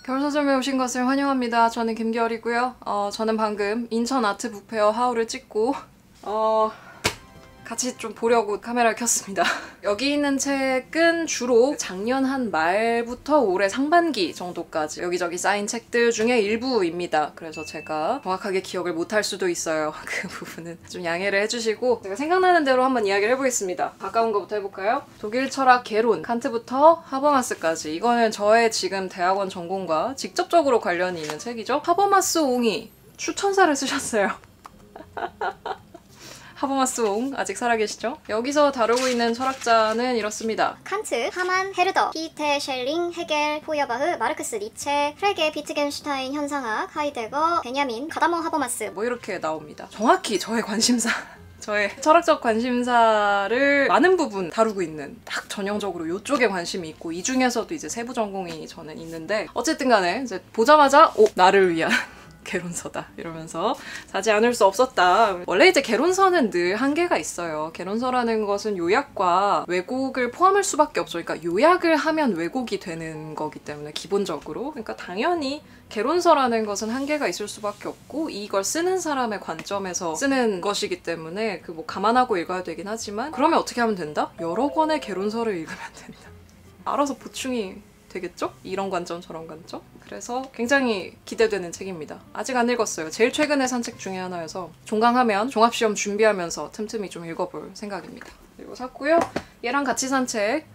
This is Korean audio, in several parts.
겨울서점에 오신 것을 환영합니다. 저는 김겨울이고요. 저는 방금 인천 아트 북페어 하울을 찍고 같이 좀 보려고 카메라를 켰습니다. 여기 있는 책은 주로 작년 한 말부터 올해 상반기 정도까지 여기저기 쌓인 책들 중에 일부입니다. 그래서 제가 정확하게 기억을 못할 수도 있어요. 그 부분은 좀 양해를 해주시고 제가 생각나는 대로 한번 이야기를 해보겠습니다. 가까운 거부터 해볼까요? 독일 철학 개론, 칸트부터 하버마스까지. 이거는 저의 지금 대학원 전공과 직접적으로 관련이 있는 책이죠. 하버마스 옹이 추천사를 쓰셨어요. 하버마스 옹 아직 살아계시죠? 여기서 다루고 있는 철학자는 이렇습니다. 칸트, 하만, 헤르더, 피테, 셸링, 헤겔, 포이어바흐, 마르크스, 니체, 프레게, 비트겐슈타인, 현상학, 하이데거, 베냐민, 가다머, 하버마스 뭐 이렇게 나옵니다. 정확히 저의 관심사 저의 철학적 관심사를 많은 부분 다루고 있는 딱 전형적으로 이쪽에 관심이 있고 이 중에서도 이제 세부 전공이 저는 있는데 어쨌든 간에 이제 보자마자 나를 위한 개론서다 이러면서 사지 않을 수 없었다. 원래 이제 개론서는 늘 한계가 있어요. 개론서라는 것은 요약과 왜곡을 포함할 수밖에 없죠. 그러니까 요약을 하면 왜곡이 되는 거기 때문에 기본적으로. 그러니까 당연히 개론서라는 것은 한계가 있을 수밖에 없고 이걸 쓰는 사람의 관점에서 쓰는 것이기 때문에 그 뭐 감안하고 읽어야 되긴 하지만 그러면 어떻게 하면 된다? 여러 권의 개론서를 읽으면 된다. 알아서 보충이 되겠죠? 이런 관점 저런 관점? 그래서 굉장히 기대되는 책입니다. 아직 안 읽었어요. 제일 최근에 산 책 중에 하나여서 종강하면 종합시험 준비하면서 틈틈이 좀 읽어볼 생각입니다. 그리고 샀고요. 얘랑 같이 산 책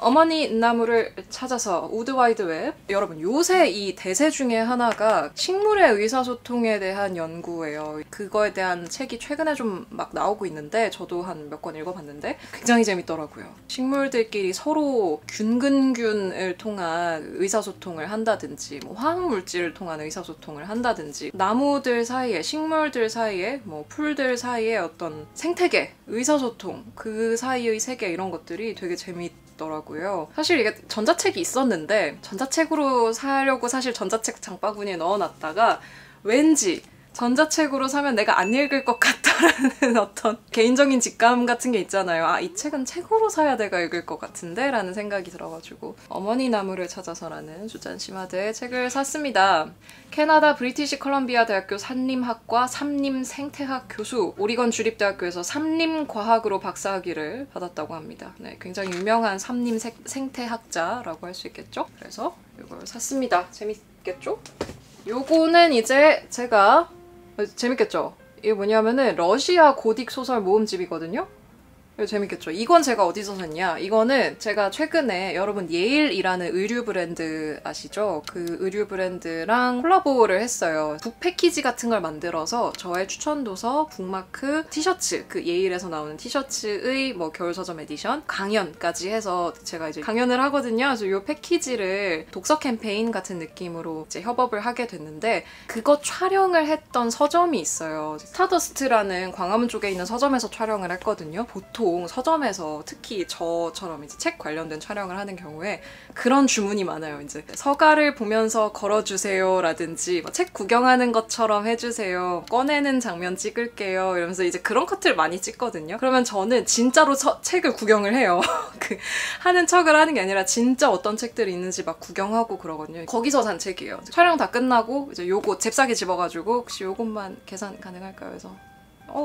어머니 나무를 찾아서 우드 와이드 웹. 여러분 요새 이 대세 중에 하나가 식물의 의사소통에 대한 연구예요. 그거에 대한 책이 최근에 좀 막 나오고 있는데 저도 한 몇 권 읽어봤는데 굉장히 재밌더라고요. 식물들끼리 서로 균근균을 통한 의사소통을 한다든지 뭐 화학물질을 통한 의사소통을 한다든지 나무들 사이에 식물들 사이에 뭐 풀들 사이에 어떤 생태계, 의사소통 그 사이의 세계 이런 것들이 되게 재밌더라고요. 사실 이게 전자책이 있었는데 전자책으로 사려고 사실 전자책 장바구니에 넣어놨다가 왠지 전자책으로 사면 내가 안 읽을 것 같다라는 어떤 개인적인 직감 같은 게 있잖아요. 아, 이 책은 책으로 사야 내가 읽을 것 같은데? 라는 생각이 들어가지고 어머니 나무를 찾아서라는 주잔 시마드의 책을 샀습니다. 캐나다 브리티시 컬럼비아 대학교 산림학과 삼림생태학 교수, 오리건 주립대학교에서 삼림과학으로 박사학위를 받았다고 합니다. 네, 굉장히 유명한 삼림생태학자라고 할 수 있겠죠? 그래서 이걸 샀습니다. 재밌겠죠? 요거는 이제 제가 재밌겠죠? 이게 뭐냐면은 러시아 고딕 소설 모음집이거든요? 이거 재밌겠죠? 이건 제가 어디서 샀냐? 이거는 제가 최근에 여러분 예일이라는 의류 브랜드 아시죠? 그 의류 브랜드랑 콜라보를 했어요. 북 패키지 같은 걸 만들어서 저의 추천도서, 북마크, 티셔츠, 그 예일에서 나오는 티셔츠의 뭐 겨울서점 에디션, 강연까지 해서 제가 이제 강연을 하거든요. 그래서 이 패키지를 독서 캠페인 같은 느낌으로 이제 협업을 하게 됐는데 그거 촬영을 했던 서점이 있어요. 스타더스트라는 광화문 쪽에 있는 서점에서 촬영을 했거든요. 보통 서점에서 특히 저처럼 이제 책 관련된 촬영을 하는 경우에 그런 주문이 많아요. 이제 서가를 보면서 걸어주세요 라든지 뭐 책 구경하는 것처럼 해주세요. 꺼내는 장면 찍을게요. 이러면서 이제 그런 컷을 많이 찍거든요. 그러면 저는 진짜로 책을 구경을 해요. 그 하는 척을 하는 게 아니라 진짜 어떤 책들이 있는지 막 구경하고 그러거든요. 거기서 산 책이에요. 촬영 다 끝나고 이제 요거 잽싸게 집어가지고 혹시 요것만 계산 가능할까요? 해서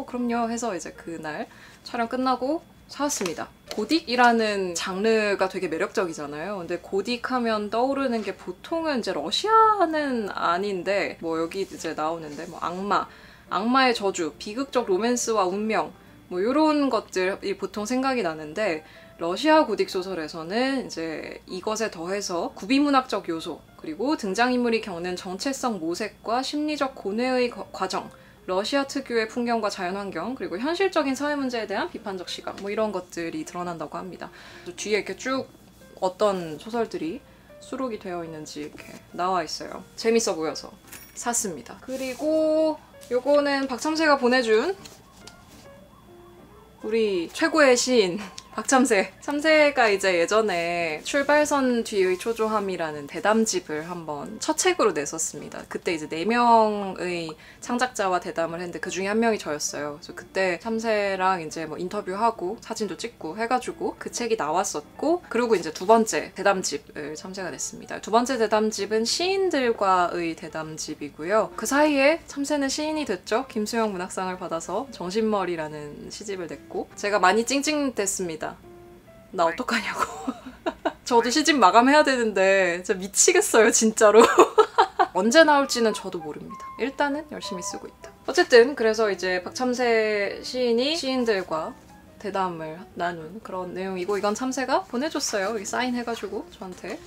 그럼요 해서 이제 그날 촬영 끝나고 사왔습니다. 고딕이라는 장르가 되게 매력적이잖아요. 근데 고딕 하면 떠오르는 게 보통은 이제 러시아는 아닌데 뭐 여기 이제 나오는데 뭐 악마의 저주, 비극적 로맨스와 운명 뭐 이런 것들이 보통 생각이 나는데 러시아 고딕 소설에서는 이제 이것에 더해서 구비문학적 요소 그리고 등장인물이 겪는 정체성 모색과 심리적 고뇌의 과정 러시아 특유의 풍경과 자연환경 그리고 현실적인 사회 문제에 대한 비판적 시각 뭐 이런 것들이 드러난다고 합니다. 뒤에 이렇게 쭉 어떤 소설들이 수록이 되어 있는지 이렇게 나와 있어요. 재밌어 보여서 샀습니다. 그리고 요거는 박참새가 보내준 우리 최고의 시인 박참새. 참새가 이제 예전에 출발선 뒤의 초조함이라는 대담집을 한번 첫 책으로 냈었습니다. 그때 이제 4명의 창작자와 대담을 했는데 그 중에 한 명이 저였어요. 그래서 그때 참새랑 이제 뭐 인터뷰하고 사진도 찍고 해가지고 그 책이 나왔었고, 그리고 이제 두 번째 대담집을 참새가 냈습니다. 두 번째 대담집은 시인들과의 대담집이고요. 그 사이에 참새는 시인이 됐죠. 김수영 문학상을 받아서 정신머리라는 시집을 냈고, 제가 많이 찡찡댔습니다. 나 어떡하냐고. 저도 시집 마감해야 되는데 진짜 미치겠어요, 진짜로. 언제 나올지는 저도 모릅니다. 일단은 열심히 쓰고 있다. 어쨌든 그래서 이제 박참새 시인이 시인들과 대담을 나눈 그런 내용이고, 이건 참새가 보내줬어요. 여기 사인해가지고 저한테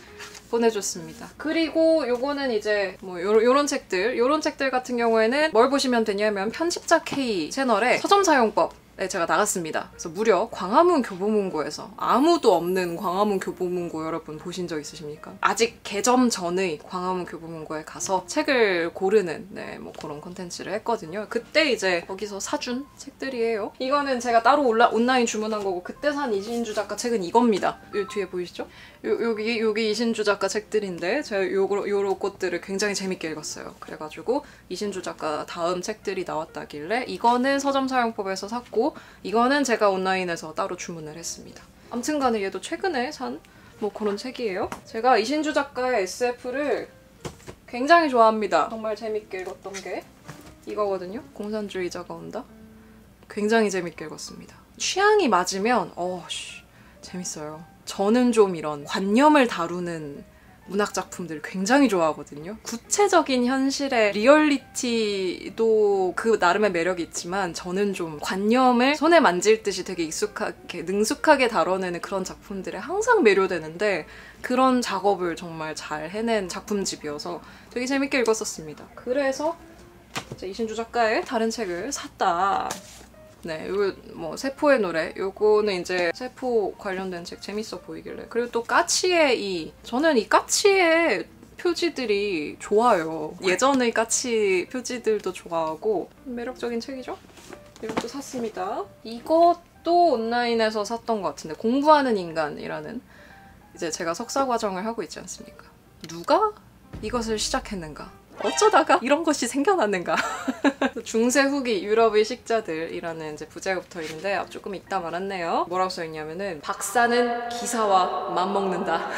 보내줬습니다. 그리고 요거는 이제 뭐 요런 책들 같은 경우에는 뭘 보시면 되냐면 편집자 K 채널에 서점 사용법 제가 나갔습니다. 그래서 무려 광화문 교보문고에서, 아무도 없는 광화문 교보문고 여러분 보신 적 있으십니까? 아직 개점 전의 광화문 교보문고에 가서 책을 고르는 뭐 그런 콘텐츠를 했거든요. 그때 이제 거기서 사준 책들이에요. 이거는 제가 따로 온라인 주문한 거고, 그때 산 이신주 작가 책은 이겁니다. 요 뒤에 보이시죠? 여기 이신주 작가 책들인데 제가 요런 것들을 굉장히 재밌게 읽었어요. 그래가지고 이신주 작가 다음 책들이 나왔다길래 이거는 서점 사용법에서 샀고, 이거는 제가 온라인에서 따로 주문을 했습니다. 아무튼간에 얘도 최근에 산 뭐 그런 책이에요. 제가 이신주 작가의 SF를 굉장히 좋아합니다. 정말 재밌게 읽었던 게 이거거든요. 공산주의자가 온다. 굉장히 재밌게 읽었습니다. 취향이 맞으면 재밌어요. 저는 좀 이런 관념을 다루는 문학 작품들을 굉장히 좋아하거든요. 구체적인 현실의 리얼리티도 그 나름의 매력이 있지만, 저는 좀 관념을 손에 만질 듯이 되게 능숙하게 다뤄내는 그런 작품들에 항상 매료되는데, 그런 작업을 정말 잘 해낸 작품집이어서 되게 재밌게 읽었었습니다. 그래서 이신주 작가의 다른 책을 샀다. 네, 요거 뭐 세포의 노래, 요거는 이제 세포 관련된 책 재밌어 보이길래. 그리고 또 까치의 저는 이 까치의 표지들이 좋아요. 예전의 까치 표지들도 좋아하고 매력적인 책이죠? 이것도 샀습니다. 이것도 온라인에서 샀던 것 같은데, 공부하는 인간이라는, 이제 제가 석사 과정을 하고 있지 않습니까? 누가 이것을 시작했는가? 어쩌다가 이런 것이 생겨났는가? 중세 후기 유럽의 식자들이라는 이제 부제가 붙어 있는데 조금 읽다 말았네요. 뭐라고 써있냐면은, 박사는 기사와 맘먹는다.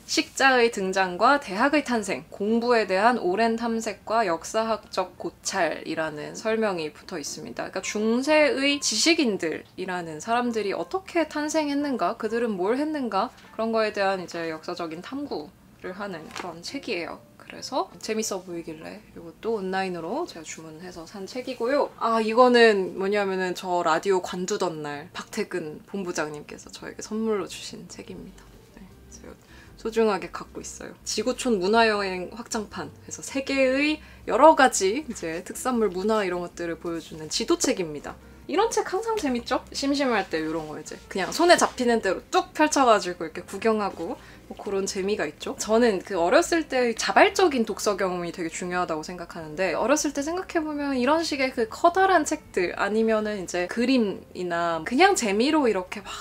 식자의 등장과 대학의 탄생, 공부에 대한 오랜 탐색과 역사학적 고찰이라는 설명이 붙어 있습니다. 그러니까 중세의 지식인들이라는 사람들이 어떻게 탄생했는가, 그들은 뭘 했는가, 그런 거에 대한 이제 역사적인 탐구를 하는 그런 책이에요. 그래서 재밌어 보이길래 이것도 온라인으로 제가 주문해서 산 책이고요. 이거는 뭐냐면은 저 라디오 관두던 날 박태근 본부장님께서 저에게 선물로 주신 책입니다. 네, 제가 소중하게 갖고 있어요. 지구촌 문화여행 확장판 해서 세계의 여러 가지 이제 특산물 문화 이런 것들을 보여주는 지도책입니다. 이런 책 항상 재밌죠? 심심할 때 이런 거 이제 그냥 손에 잡히는 대로 뚝 펼쳐가지고 이렇게 구경하고 뭐 그런 재미가 있죠. 저는 그 어렸을 때 자발적인 독서 경험이 되게 중요하다고 생각하는데, 어렸을 때 생각해보면 이런 식의 그 커다란 책들 아니면은 이제 그림이나 그냥 재미로 이렇게 막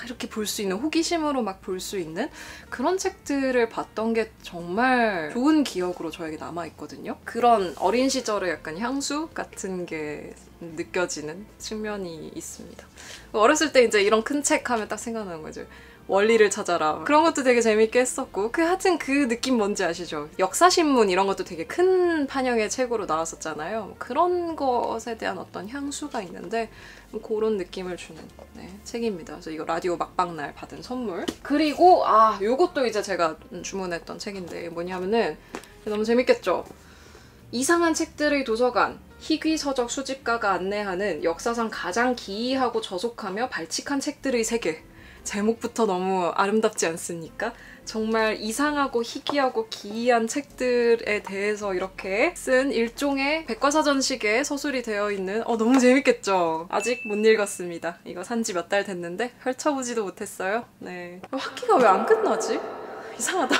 이렇게 볼 수 있는, 호기심으로 막 볼 수 있는 그런 책들을 봤던 게 정말 좋은 기억으로 저에게 남아있거든요. 그런 어린 시절의 약간 향수 같은 게 느껴지는 측면이 있습니다. 어렸을 때 이제 이런 큰 책 하면 딱 생각나는 거죠. 원리를 찾아라. 그런 것도 되게 재밌게 했었고, 하여튼 그 느낌 뭔지 아시죠? 역사신문 이런 것도 되게 큰 판형의 책으로 나왔었잖아요. 그런 것에 대한 어떤 향수가 있는데 그런 느낌을 주는 책입니다. 그래서 이거 라디오 막방날 받은 선물. 그리고 요것도 이제 제가 주문했던 책인데 뭐냐면은, 너무 재밌겠죠? 이상한 책들의 도서관, 희귀 서적 수집가가 안내하는 역사상 가장 기이하고 저속하며 발칙한 책들의 세계. 제목부터 너무 아름답지 않습니까? 정말 이상하고 희귀하고 기이한 책들에 대해서 이렇게 쓴 일종의 백과사전식의 서술이 되어 있는, 너무 재밌겠죠? 아직 못 읽었습니다. 이거 산지 몇 달 됐는데 펼쳐보지도 못했어요. 네. 학기가 왜 안 끝나지? 이상하다.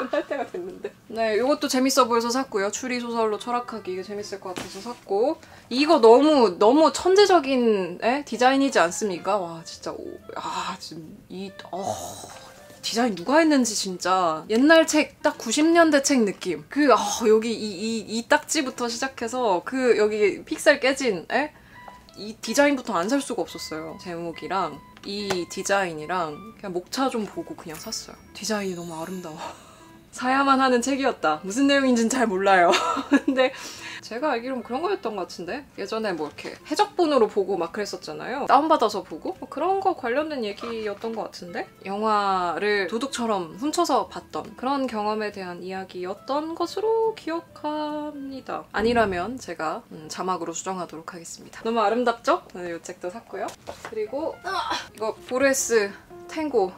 끝날 때가 됐는데. 네, 이것도 재밌어 보여서 샀고요. 추리소설로 철학하기 이게 재밌을 것 같아서 샀고. 이거 너무 천재적인 디자인이지 않습니까? 와 진짜 지금 디자인 누가 했는지 진짜 옛날 책 딱 90년대 책 느낌. 여기 이 딱지부터 시작해서 여기 픽셀 깨진 이 디자인부터 안 살 수가 없었어요. 제목이랑 이 디자인이랑 그냥 목차 좀 보고 그냥 샀어요. 디자인이 너무 아름다워. 사야만 하는 책이었다. 무슨 내용인지는 잘 몰라요. 근데 제가 알기로는 그런 거였던 것 같은데 예전에 뭐 이렇게 해적본으로 보고 막 그랬었잖아요. 다운받아서 보고 그런 거 관련된 얘기였던 것 같은데 영화를 도둑처럼 훔쳐서 봤던 그런 경험에 대한 이야기였던 것으로 기억합니다. 아니라면 제가 자막으로 수정하도록 하겠습니다. 너무 아름답죠? 오늘 이 책도 샀고요. 그리고 이거 보레스 탱고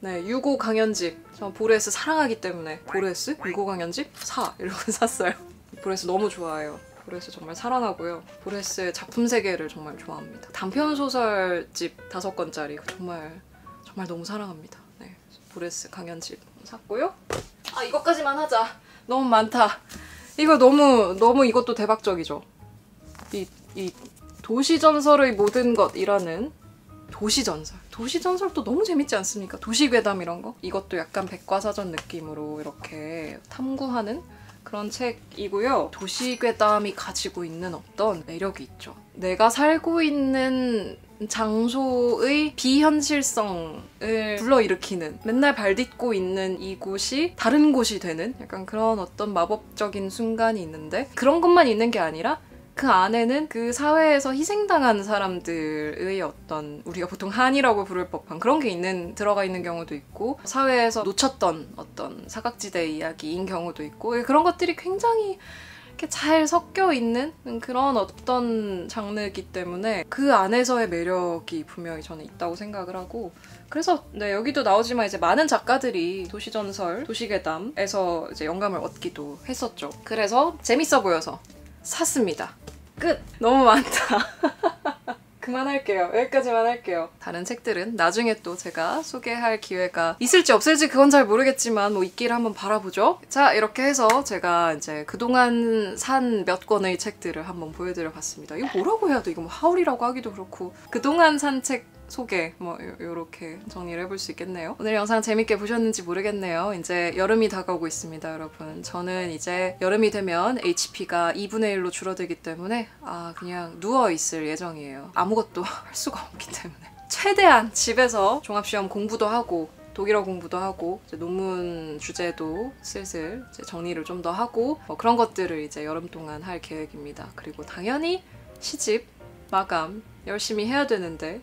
네, 유고 강연집. 저 보레스 사랑하기 때문에 보레스? 유고 강연집? 이러고 샀어요. 보레스 너무 좋아해요. 보레스 정말 사랑하고요. 보레스의 작품 세계를 정말 좋아합니다. 단편 소설집 5권짜리 정말 너무 사랑합니다. 네, 보레스 강연집 샀고요. 이것까지만 하자. 너무 많다. 이거 너무 이것도 대박적이죠. 이 도시전설의 모든 것이라는 도시전설도 너무 재밌지 않습니까? 도시괴담 이런 거? 이것도 약간 백과사전 느낌으로 이렇게 탐구하는 그런 책이고요. 도시괴담이 가지고 있는 어떤 매력이 있죠. 내가 살고 있는 장소의 비현실성을 불러일으키는 맨날 발딛고 있는 이곳이 다른 곳이 되는 약간 그런 어떤 마법적인 순간이 있는데 그런 것만 있는 게 아니라 그 안에는 그 사회에서 희생당한 사람들의 어떤 우리가 보통 한이라고 부를 법한 그런 게 들어가 있는 경우도 있고 사회에서 놓쳤던 어떤 사각지대 이야기인 경우도 있고 그런 것들이 굉장히 이렇게 잘 섞여 있는 그런 어떤 장르이기 때문에 그 안에서의 매력이 분명히 저는 있다고 생각을 하고 그래서 네, 여기도 나오지만 이제 많은 작가들이 도시전설, 도시괴담에서 이제 영감을 얻기도 했었죠. 그래서 재밌어 보여서 샀습니다. 끝! 너무 많다. 그만할게요. 여기까지만 할게요. 다른 책들은 나중에 또 제가 소개할 기회가 있을지 없을지 그건 잘 모르겠지만 뭐 있기를 한번 바라보죠. 자, 이렇게 해서 제가 이제 그동안 산 몇 권의 책들을 한번 보여드려 봤습니다. 이거 뭐라고 해야 돼? 이거 뭐 하울이라고 하기도 그렇고 그동안 산 책 소개 요렇게 정리를 해볼 수 있겠네요. 오늘 영상 재밌게 보셨는지 모르겠네요. 이제 여름이 다가오고 있습니다, 여러분. 저는 이제 여름이 되면 HP가 2분의 1로 줄어들기 때문에 그냥 누워있을 예정이에요. 아무것도 할 수가 없기 때문에. 최대한 집에서 종합시험 공부도 하고 독일어 공부도 하고 이제 논문 주제도 슬슬 이제 정리를 좀 더 하고 그런 것들을 이제 여름 동안 할 계획입니다. 그리고 당연히 시집, 마감 열심히 해야 되는데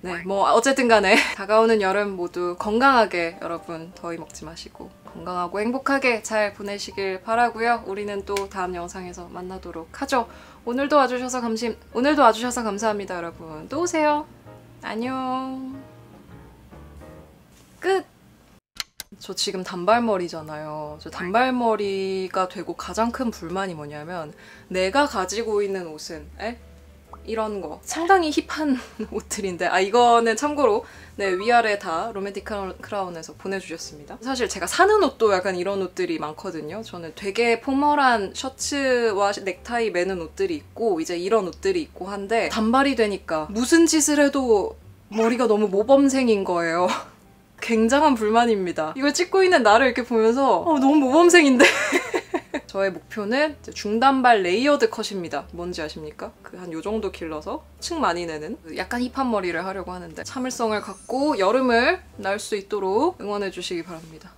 네, 뭐 어쨌든 간에 다가오는 여름 모두 건강하게 여러분 더위 먹지 마시고 건강하고 행복하게 잘 보내시길 바라고요. 우리는 또 다음 영상에서 만나도록 하죠. 오늘도 와주셔서 감사합니다, 여러분. 또 오세요. 안녕. 끝! 저 지금 단발머리잖아요. 저 단발머리가 되고 가장 큰 불만이 뭐냐면 내가 가지고 있는 옷은 이런 거 상당히 힙한 옷들인데 이거는 참고로 네, 위아래 다 로맨틱 크라운에서 보내주셨습니다. 사실 제가 사는 옷도 약간 이런 옷들이 많거든요. 저는 되게 포멀한 셔츠와 넥타이 매는 옷들이 있고 이제 이런 옷들이 있고 한데 단발이 되니까 무슨 짓을 해도 머리가 너무 모범생인 거예요. 굉장한 불만입니다. 이걸 찍고 있는 나를 이렇게 보면서 너무 모범생인데 저의 목표는 중단발 레이어드 컷입니다. 뭔지 아십니까? 한 요 정도 길러서 층 많이 내는 약간 힙한 머리를 하려고 하는데 참을성을 갖고 여름을 날 수 있도록 응원해 주시기 바랍니다.